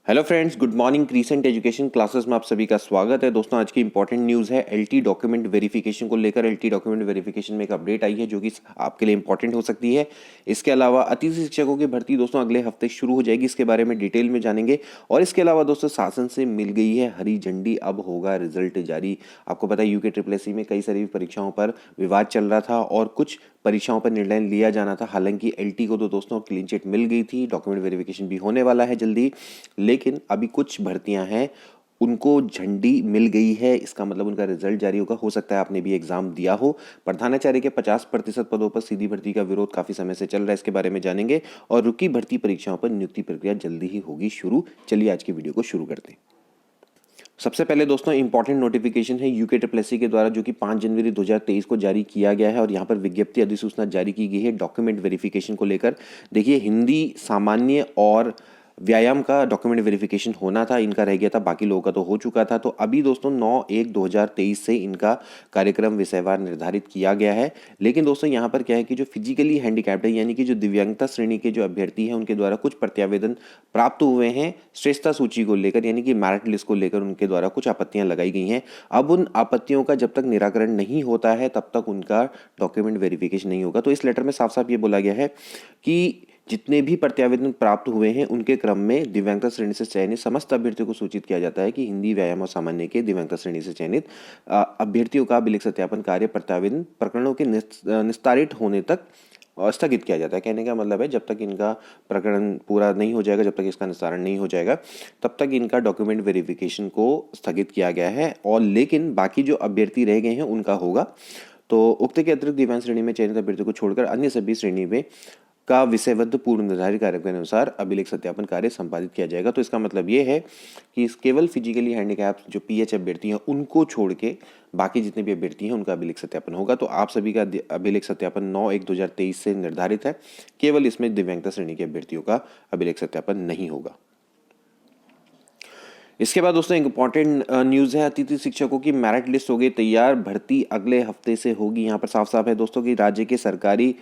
Hello friends, good morning. Crescent education classes में आप सभी का स्वागत है। दोस्तों, आज की इंपॉर्टेंट न्यूज़ है एलटी डॉक्यूमेंट वेरिफिकेशन को लेकर। एलटी डॉक्यूमेंट वेरिफिकेशन में एक अपडेट आई है जो कि आपके लिए इंपॉर्टेंट हो सकती है। इसके अलावा अतिथि शिक्षकों की भर्ती दोस्तों अगले हफ्ते शुरू हो जाएगी, इसके बारे में डिटेल में जानेंगे। और इसके अलावा दोस्तों, शासन से मिल गई है हरी झंडी, अब होगा रिजल्ट जारी। आपको पता है यूके ट्रिपल में कई सारी परीक्षाओं पर विवाद चल रहा था और कुछ परीक्षाओं पर निर्णय लिया जाना था। हालांकि एलटी को तो दोस्तों क्लीन चिट मिल गई थी, डॉक्यूमेंट वेरिफिकेशन भी होने वाला है जल्दी, लेकिन अभी कुछ भर्तियां हैं उनको झंडी मिल गई है। इसका मतलब उनका रिजल्ट जारी होगा। हो सकता है आपने भी एग्जाम दिया हो। प्रधानाचार्य के 50% पदों पर सीधी भर्ती का विरोध काफी समय से चल रहा है, इसके बारे में जानेंगे। और रुकी भर्ती परीक्षाओं पर नियुक्ति प्रक्रिया जल्दी ही होगी शुरू। चलिए आज की वीडियो को शुरू करते हैं। सबसे पहले दोस्तों इंपॉर्टेंट नोटिफिकेशन है यूके ट्रिपल के द्वारा, जो कि 5 जनवरी 2023 को जारी किया गया है। और यहाँ पर विज्ञप्ति अधिसूचना जारी की गई है डॉक्यूमेंट वेरिफिकेशन को लेकर। देखिए, हिंदी सामान्य और व्यायाम का डॉक्यूमेंट वेरिफिकेशन होना था, इनका रह गया था, बाकी लोगों का तो हो चुका था। तो अभी दोस्तों 9/1/2023 से इनका कार्यक्रम विषयवार निर्धारित किया गया है। लेकिन दोस्तों यहाँ पर क्या है कि जो फिजिकली हैंडीकैप्ड है, यानी कि जो दिव्यांगता श्रेणी के जो अभ्यर्थी हैं, उनके द्वारा कुछ प्रत्यावेदन प्राप्त हुए हैं श्रेष्ठता सूची को लेकर, यानी कि मेरिट लिस्ट को लेकर उनके द्वारा कुछ आपत्तियां लगाई गई हैं। अब उन आपत्तियों का जब तक निराकरण नहीं होता है तब तक उनका डॉक्यूमेंट वेरिफिकेशन नहीं होगा। तो इस लेटर में साफ साफ ये बोला गया है कि जितने भी प्रत्यावेदन प्राप्त हुए हैं उनके क्रम में दिव्यांगता श्रेणी से चयनित समस्त अभ्यर्थियों को सूचित किया जाता है कि हिंदी, व्यायाम और सामान्य के दिव्यांगता श्रेणी से चयनित अभ्यर्थियों का अभिलेख सत्यापन कार्य प्रत्यावेदन प्रकरणों के निस्तारित होने तक स्थगित किया जाता है। कहने का मतलब है, जब तक इनका प्रकरण पूरा नहीं हो जाएगा, जब तक इसका निस्तारण नहीं हो जाएगा, तब तक इनका डॉक्यूमेंट वेरिफिकेशन को स्थगित किया गया है। और लेकिन बाकी जो अभ्यर्थी रह गए हैं उनका होगा। तो उक्त के अतिरिक्त दिव्यांग श्रेणी में चयनित अभ्यर्थियों को छोड़कर अन्य सभी श्रेणी में का विषयबद्ध पूर्व निर्धारित कार्यक्रम के अनुसार अभिलेख सत्यापन कार्य संपादित किया जाएगा। तो इसका मतलब ये है कि केवल फिजिकली हैंडीकैप जो पीएच अभ्यर्थी हैं उनको छोड़ के बाकी जितने भी अभ्यर्थी हैं उनका अभिलेख सत्यापन होगा। तो आप सभी का अभिलेख सत्यापन 9/1/2023 से निर्धारित है। केवल इसमें दिव्यांगता श्रेणी के अभ्यर्थियों का अभिलेख सत्यापन नहीं होगा। इसके बाद दोस्तों इंपॉर्टेंट न्यूज़ है, अतिथि शिक्षकों की मेरिट लिस्ट हो गई तैयार, भर्ती अगले हफ्ते से होगी। यहाँ पर साफ साफ है दोस्तों कि राज्य के सरकारी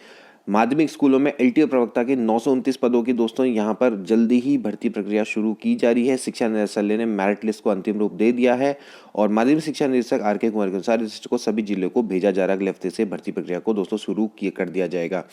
माध्यमिक स्कूलों में एलटीओ प्रवक्ता के 929 पदों की दोस्तों यहाँ पर जल्दी ही भर्ती प्रक्रिया शुरू की जा रही है। शिक्षा निदेशालय ने मेरिट लिस्ट को अंतिम रूप दे दिया है और माध्यमिक शिक्षा निदेशक आर.के. कुंवर के अनुसार लिस्ट को सभी जिलों को भेजा जा रहा है। अगले हफ्ते से भर्ती प्रक्रिया को दोस्तों शुरू कर दिया जाएगा।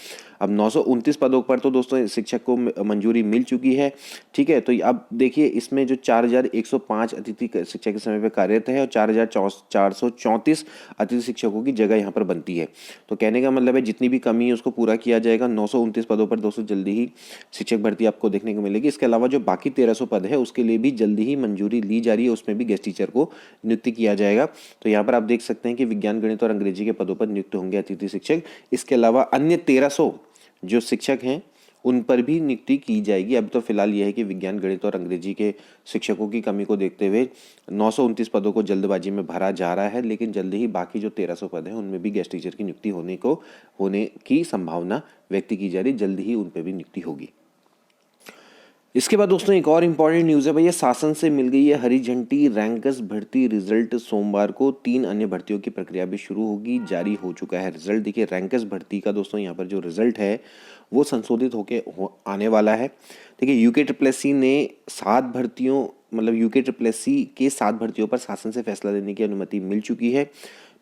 अब 929 पदों पर तो दोस्तों शिक्षक को मंजूरी मिल चुकी है। ठीक है, तो अब देखिए इसमें जो 4105 अतिथि शिक्षक के समय पर कार्यरत है और 4434 अतिथि शिक्षकों की जगह यहाँ पर बनती है। तो कहने का मतलब है जितनी भी कमी है उसको पूरा किया जाएगा। 929 पदों पर दोस्तों जल्दी ही शिक्षक भर्ती आपको देखने को मिलेगी। इसके अलावा जो बाकी 1300 पद है उसके लिए भी जल्दी ही मंजूरी ली जा रही है, उसमें भी गेस्ट टीचर को नियुक्त किया जाएगा। तो यहाँ पर आप देख सकते हैं कि विज्ञान, गणित और अंग्रेजी के पदों पर नियुक्त होंगे अतिथि शिक्षक। इसके अलावा अन्य 1300 जो शिक्षक हैं उन पर भी नियुक्ति की जाएगी। अब तो फिलहाल यह है कि विज्ञान, गणित और अंग्रेजी के शिक्षकों की कमी को देखते हुए 929 पदों को जल्दबाजी में भरा जा रहा है, लेकिन जल्दी ही बाकी जो 1300 पद हैं उनमें भी गेस्ट टीचर की नियुक्ति होने की संभावना व्यक्त की जा रही है। जल्दी ही उन पर भी नियुक्ति होगी। इसके बाद दोस्तों एक और इम्पॉर्टेंट न्यूज़ है भैया, शासन से मिल गई है हरी झंडी। रैंकर्स भर्ती रिजल्ट सोमवार को 3 अन्य भर्तियों की प्रक्रिया भी शुरू होगी। जारी हो चुका है रिजल्ट। देखिए रैंकर्स भर्ती का दोस्तों यहाँ पर जो रिजल्ट है वो संशोधित आने वाला है। देखिए यूके ट्रिपल ने 7 भर्तियों मतलब यूके ट्रिपल के 7 भर्तियों पर शासन से फैसला लेने की अनुमति मिल चुकी है।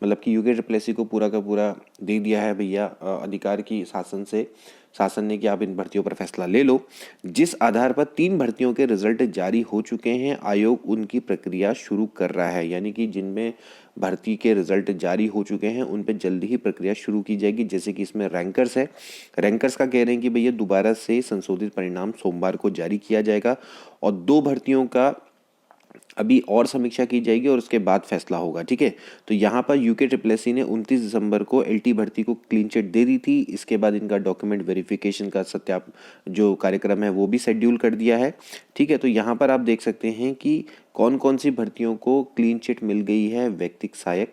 मतलब कि यूके ट्रिपल को पूरा का पूरा दे दिया है भैया अधिकार की शासन ने कि आप इन भर्तियों पर फैसला ले लो। जिस आधार पर 3 भर्तियों के रिजल्ट जारी हो चुके हैं, आयोग उनकी प्रक्रिया शुरू कर रहा है। यानी कि जिनमें भर्ती के रिजल्ट जारी हो चुके हैं उन पर जल्दी ही प्रक्रिया शुरू की जाएगी। जैसे कि इसमें रैंकर्स है, रैंकर्स का कह रहे हैं कि भैया दोबारा से संशोधित परिणाम सोमवार को जारी किया जाएगा और 2 भर्तियों का अभी और समीक्षा की जाएगी और उसके बाद फैसला होगा। ठीक है, तो यहाँ पर यूके ट्रिपल ने 29 दिसंबर को एलटी भर्ती को क्लीन चिट दे दी थी। इसके बाद इनका डॉक्यूमेंट वेरिफिकेशन का जो कार्यक्रम है वो भी शेड्यूल कर दिया है। ठीक है, तो यहाँ पर आप देख सकते हैं कि कौन कौन सी भर्तियों को क्लीन चिट मिल गई है। व्यक्तिक सहायक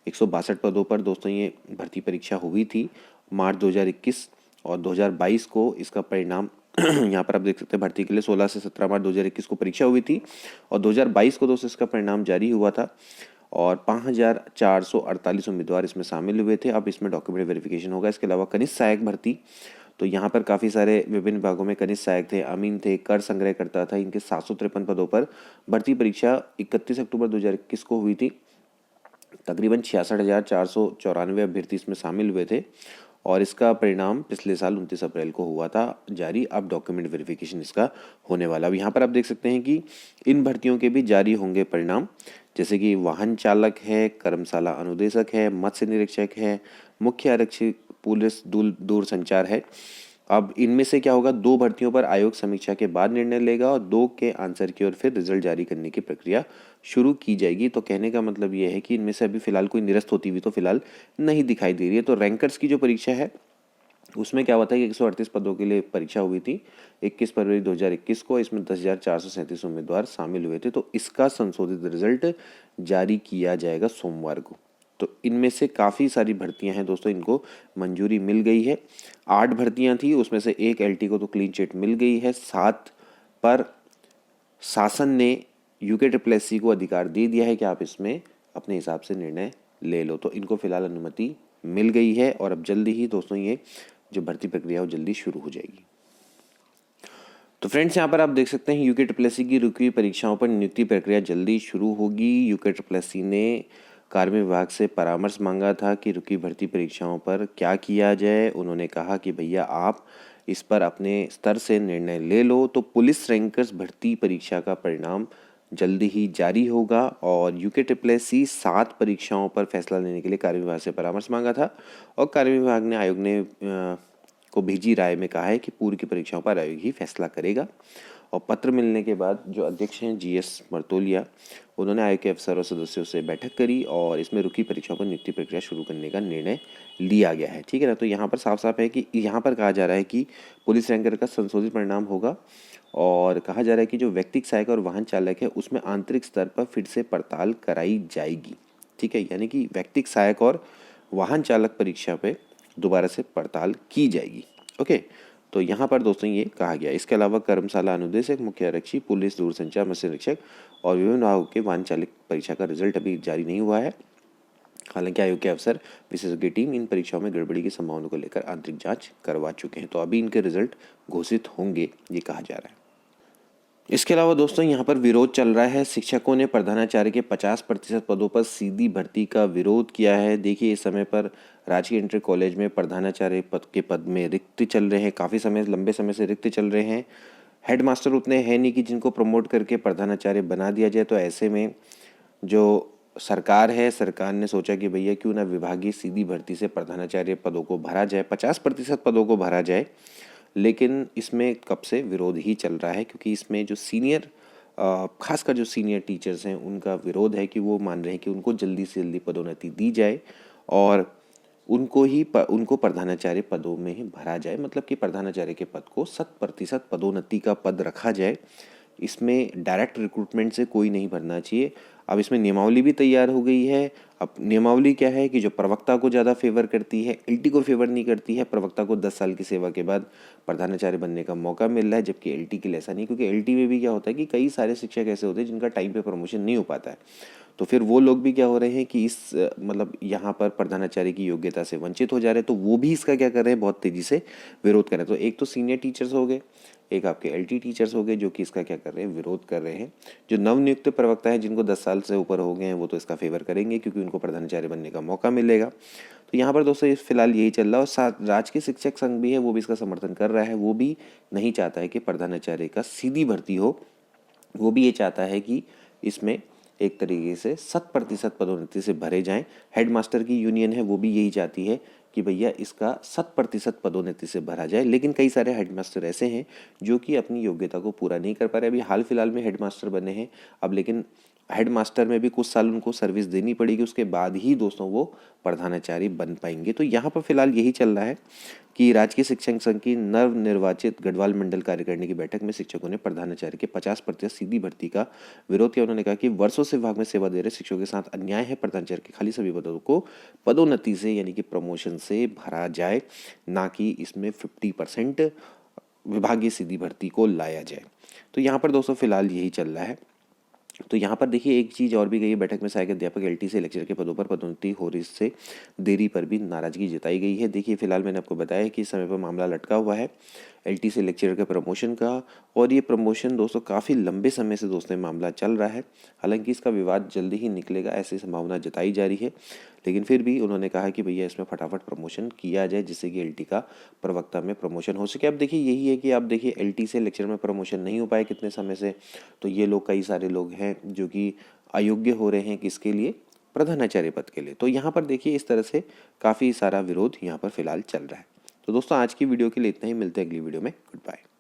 162 पदों पर दोस्तों ये भर्ती परीक्षा हुई थी मार्च 2021 और 2022 को इसका परिणाम यहाँ पर आप देख सकते हैं भर्ती के लिए 16 से 17 मार्च 2021 को परीक्षा हुई थी और 2022 को दोस्तों इसका परिणाम जारी हुआ था और 5448 उम्मीदवार इसमें शामिल हुए थे। अब इसमें डॉक्यूमेंट वेरिफिकेशन होगा। इसके अलावा कनिष्ठ सहायक भर्ती तो यहाँ पर काफ़ी सारे विभिन्न विभागों में कनिष्ठ सहायक थे, अमीन थे, कर संग्रहकर्ता था। इनके 753 पदों पर भर्ती परीक्षा 31 अक्टूबर 2021 को हुई थी। तकरीबन 66,494 अभ्यर्थी इसमें शामिल हुए थे और इसका परिणाम पिछले साल 29 अप्रैल को हुआ था जारी। अब डॉक्यूमेंट वेरिफिकेशन इसका होने वाला। अब यहाँ पर आप देख सकते हैं कि इन भर्तियों के भी जारी होंगे परिणाम, जैसे कि वाहन चालक है, कर्मशाला अनुदेशक है, मत्स्य निरीक्षक है, मुख्य आरक्षी, पुलिस दूरसंचार है। अब इनमें से क्या होगा, 2 भर्तियों पर आयोग समीक्षा के बाद निर्णय लेगा और 2 के आंसर की और फिर रिजल्ट जारी करने की प्रक्रिया शुरू की जाएगी। तो कहने का मतलब ये है कि इनमें से अभी फिलहाल कोई निरस्त होती हुई तो फिलहाल नहीं दिखाई दे रही है। तो रैंकर्स की जो परीक्षा है उसमें क्या हुआ था कि 138 पदों के लिए परीक्षा हुई थी 21 फरवरी 2021 को। इसमें 10,437 उम्मीदवार शामिल हुए थे। तो इसका संशोधित रिजल्ट जारी किया जाएगा सोमवार को। तो इनमें से काफ़ी सारी भर्तियां हैं दोस्तों, इनको मंजूरी मिल गई है। 8 भर्तियां थी, उसमें से 1 एलटी को तो क्लीन चिट मिल गई है। 7 पर शासन ने UKSSC को अधिकार दे दिया है कि आप इसमें अपने हिसाब से निर्णय ले लो। तो इनको फिलहाल अनुमति मिल गई है और अब जल्दी ही दोस्तों ये जो भर्ती प्रक्रिया है वो जल्दी शुरू हो जाएगी। तो फ्रेंड्स, यहाँ पर आप देख सकते हैं UKSSC की रुकी हुई परीक्षाओं पर नियुक्ति प्रक्रिया जल्दी शुरू होगी। UKSSC ने कार्मिक विभाग से परामर्श मांगा था कि रुकी भर्ती परीक्षाओं पर क्या किया जाए। उन्होंने कहा कि भैया आप इस पर अपने स्तर से निर्णय ले लो। तो पुलिस रैंकर्स भर्ती परीक्षा का परिणाम जल्दी ही जारी होगा और UKSSC 7 परीक्षाओं पर फैसला लेने के लिए कार्मिक विभाग से परामर्श मांगा था और कार्मिक विभाग ने आयोग ने को भेजी राय में कहा है कि पूर्व की परीक्षाओं पर आयोग ही फैसला करेगा। और पत्र मिलने के बाद जो अध्यक्ष हैं GS मर्तोलिया, उन्होंने आयोग के अफसर और सदस्यों से बैठक करी और इसमें रुकी परीक्षाओं पर नियुक्ति प्रक्रिया शुरू करने का निर्णय लिया गया है। ठीक है ना। तो यहाँ पर साफ साफ है कि यहाँ पर कहा जा रहा है कि पुलिस रैंकर का संशोधित परिणाम होगा और कहा जा रहा है कि जो व्यक्तिगत सहायक और वाहन चालक है उसमें आंतरिक स्तर पर फिर से पड़ताल कराई जाएगी। ठीक है, यानी कि व्यक्तिगत सहायक और वाहन चालक परीक्षा पे दोबारा से पड़ताल की जाएगी। ओके, तो यहाँ पर दोस्तों ये कहा गया। इसके अलावा कर्मशाला अनुदेशक, मुख्य आरक्षी, पुलिस दूरसंचार, मत्स्य निरीक्षक और विभिन्न विभागों के वाहन चालक परीक्षा का रिजल्ट अभी जारी नहीं हुआ है। हालांकि आयोग के अफसर विशेषज्ञ टीम इन परीक्षाओं में गड़बड़ी की संभावना को लेकर आंतरिक जांच करवा चुके हैं। तो अभी इनके रिजल्ट घोषित होंगे, ये कहा जा रहा है। इसके अलावा दोस्तों यहाँ पर विरोध चल रहा है। शिक्षकों ने प्रधानाचार्य के 50% पदों पर सीधी भर्ती का विरोध किया है। देखिए, इस समय पर राजकीय इंटर कॉलेज में प्रधानाचार्य पद के पद में रिक्त चल रहे हैं, काफ़ी समय लंबे समय से रिक्त चल रहे हैं। हेडमास्टर उतने हैं नहीं कि जिनको प्रमोट करके प्रधानाचार्य बना दिया जाए। तो ऐसे में जो सरकार है, सरकार ने सोचा कि भैया क्यों ना विभागीय सीधी भर्ती से प्रधानाचार्य पदों को भरा जाए, 50% पदों को भरा जाए। लेकिन इसमें कब से विरोध ही चल रहा है, क्योंकि इसमें जो सीनियर खासकर जो सीनियर टीचर्स हैं उनका विरोध है कि वो मान रहे हैं कि उनको जल्दी से जल्दी पदोन्नति दी जाए और उनको प्रधानाचार्य पदों में ही भरा जाए। मतलब कि प्रधानाचार्य के पद को 100% पदोन्नति का पद रखा जाए। इसमें डायरेक्ट रिक्रूटमेंट से कोई नहीं भरना चाहिए। अब इसमें नियमावली भी तैयार हो गई है। अब नियमावली क्या है कि जो प्रवक्ता को ज़्यादा फेवर करती है, एलटी को फेवर नहीं करती है। प्रवक्ता को 10 साल की सेवा के बाद प्रधानाचार्य बनने का मौका मिल रहा है, जबकि एलटी के लिए ऐसा नहीं, क्योंकि एलटी में भी क्या होता है कि कई सारे शिक्षक ऐसे होते हैं जिनका टाइम पे प्रमोशन नहीं हो पाता है। तो फिर वो लोग भी क्या हो रहे हैं कि इस मतलब यहाँ पर प्रधानाचार्य की योग्यता से वंचित हो जा रहे हैं। तो वो भी इसका क्या कर रहे हैं, बहुत तेज़ी से विरोध कर रहे हैं। तो एक तो सीनियर टीचर्स हो गए, एक आपके एलटी टीचर्स हो गए जो कि इसका क्या कर रहे हैं, विरोध कर रहे हैं। जो नवनियुक्त प्रवक्ता हैं जिनको 10 साल से ऊपर हो गए हैं वो तो इसका फेवर करेंगे क्योंकि उनको प्रधानाचार्य बनने का मौका मिलेगा। तो यहाँ पर दोस्तों फिलहाल यही चल रहा है और साथ राजकीय शिक्षक संघ भी है, वो भी इसका समर्थन कर रहा है। वो भी नहीं चाहता है कि प्रधानाचार्य का सीधी भर्ती हो, वो भी ये चाहता है कि इसमें एक तरीके से 100% पदोन्नति से भरे जाएं। हेडमास्टर की यूनियन है वो भी यही चाहती है कि भैया इसका 100% पदोन्नति से भरा जाए। लेकिन कई सारे हेडमास्टर ऐसे हैं जो कि अपनी योग्यता को पूरा नहीं कर पा रहे। अभी हाल फिलहाल में हेडमास्टर बने हैं अब, लेकिन हेडमास्टर में भी कुछ साल उनको सर्विस देनी पड़ेगी, उसके बाद ही दोस्तों वो प्रधानाचार्य बन पाएंगे। तो यहाँ पर फिलहाल यही चल रहा है कि राजकीय शिक्षक संघ की नवनिर्वाचित गढ़वाल मंडल कार्यकारिणी की बैठक में शिक्षकों ने प्रधानाचार्य के 50% सीधी भर्ती का विरोध किया। उन्होंने कहा कि वर्षों से विभाग में सेवा दे रहे शिक्षकों के साथ अन्याय है। प्रधानाचार्य के खाली सभी पदों को पदोन्नति से यानी कि प्रमोशन से भरा जाए, ना कि इसमें 50% विभागीय सीधी भर्ती को लाया जाए। तो यहाँ पर दोस्तों फिलहाल यही चल रहा है। तो यहाँ पर देखिए एक चीज़ और भी गई है, बैठक में सहायक अध्यापक एलटी से लेक्चर के पदों पर पदोन्नति हो रही से देरी पर भी नाराजगी जताई गई है। देखिए फिलहाल मैंने आपको बताया कि इस समय पर मामला लटका हुआ है एलटी से लेक्चरर के प्रमोशन का, और ये प्रमोशन दोस्तों काफ़ी लंबे समय से दोस्तों मामला चल रहा है। हालांकि इसका विवाद जल्दी ही निकलेगा ऐसी संभावना जताई जा रही है, लेकिन फिर भी उन्होंने कहा कि भैया इसमें फटाफट प्रमोशन किया जाए जिससे कि एलटी का प्रवक्ता में प्रमोशन हो सके। अब देखिए यही है कि आप देखिए एलटी से लेक्चर में प्रमोशन नहीं हो पाए कितने समय से, तो ये लोग कई सारे लोग हैं जो कि अयोग्य हो रहे हैं किसके लिए, प्रधानाचार्य पद के लिए। तो यहाँ पर देखिए इस तरह से काफ़ी सारा विरोध यहाँ पर फिलहाल चल रहा है। तो दोस्तों आज की वीडियो के लिए इतना ही, मिलते हैं अगली वीडियो में। Good bye.